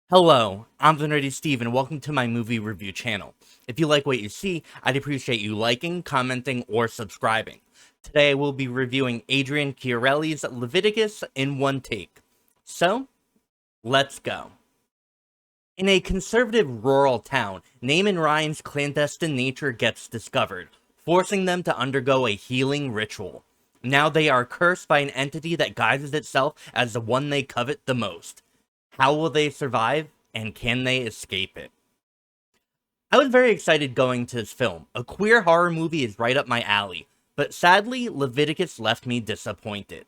Hello, I'm TheNerdySteve and welcome to my movie review channel. If you like what you see, I'd appreciate you liking, commenting, or subscribing. Today I will be reviewing Adrian Chiarella's Leviticus in one take. So, let's go. In a conservative rural town, Naaman Ryan's clandestine nature gets discovered, forcing them to undergo a healing ritual. Now they are cursed by an entity that guises itself as the one they covet the most. How will they survive, and can they escape it? I was very excited going to this film. A queer horror movie is right up my alley, but sadly, Leviticus left me disappointed.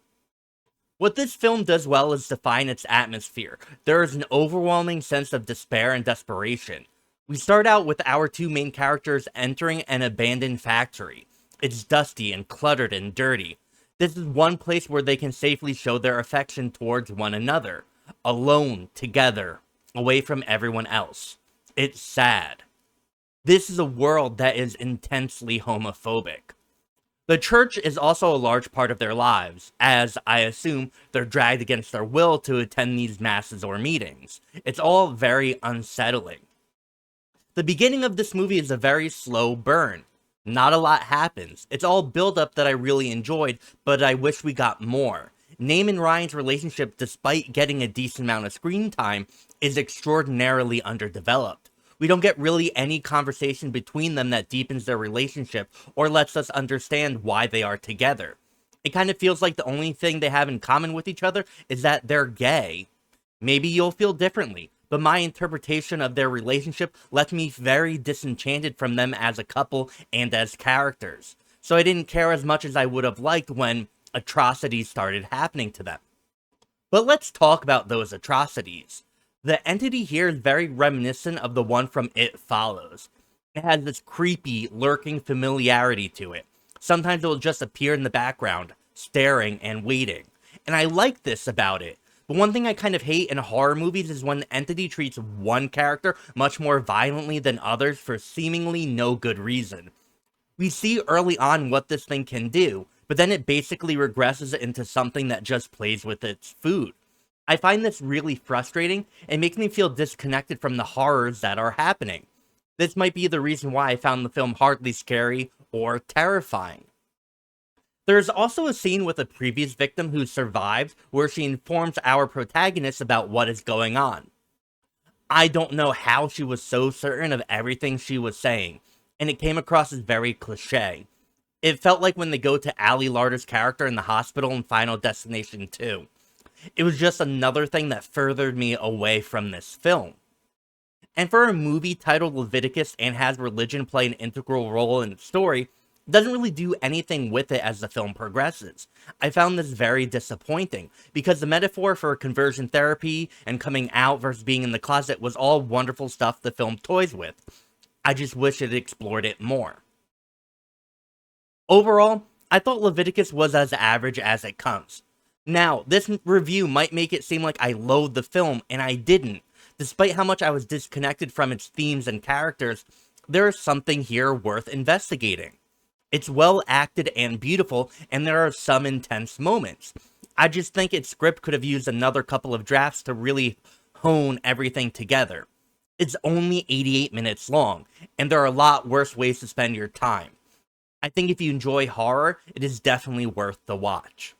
What this film does well is define its atmosphere. There is an overwhelming sense of despair and desperation. We start out with our two main characters entering an abandoned factory. It's dusty and cluttered and dirty. This is one place where they can safely show their affection towards one another. Alone, together, away from everyone else. It's sad. This is a world that is intensely homophobic. The church is also a large part of their lives, as, I assume, they're dragged against their will to attend these masses or meetings. It's all very unsettling. The beginning of this movie is a very slow burn. Not a lot happens. It's all build-up that I really enjoyed, but I wish we got more. Naaman Ryan's relationship, despite getting a decent amount of screen time, is extraordinarily underdeveloped. We don't get really any conversation between them that deepens their relationship or lets us understand why they are together. It kind of feels like the only thing they have in common with each other is that they're gay. Maybe you'll feel differently, but my interpretation of their relationship left me very disenchanted from them as a couple and as characters. So I didn't care as much as I would have liked when atrocities started happening to them. But let's talk about those atrocities. The entity here is very reminiscent of the one from It Follows. It has this creepy, lurking familiarity to it. Sometimes it will just appear in the background, staring and waiting. And I like this about it. But one thing I kind of hate in horror movies is when the entity treats one character much more violently than others for seemingly no good reason. We see early on what this thing can do, but then it basically regresses into something that just plays with its food. I find this really frustrating and makes me feel disconnected from the horrors that are happening. This might be the reason why I found the film hardly scary or terrifying. There's also a scene with a previous victim who survived where she informs our protagonist about what is going on. I don't know how she was so certain of everything she was saying, and it came across as very cliche. It felt like when they go to Ali Larter's character in the hospital in Final Destination 2. It was just another thing that furthered me away from this film. And for a movie titled Leviticus and has religion play an integral role in its story, it doesn't really do anything with it as the film progresses. I found this very disappointing, because the metaphor for conversion therapy and coming out versus being in the closet was all wonderful stuff the film toys with. I just wish it explored it more. Overall, I thought Leviticus was as average as it comes. Now, this review might make it seem like I loathe the film, and I didn't. Despite how much I was disconnected from its themes and characters, there is something here worth investigating. It's well acted and beautiful, and there are some intense moments. I just think its script could have used another couple of drafts to really hone everything together. It's only 88 minutes long, and there are a lot worse ways to spend your time. I think if you enjoy horror, it is definitely worth the watch.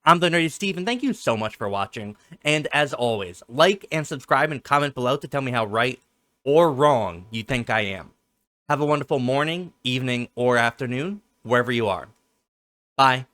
I'm TheNerdySteve, and thank you so much for watching. And as always, like and subscribe and comment below to tell me how right or wrong you think I am. Have a wonderful morning, evening, or afternoon, wherever you are. Bye.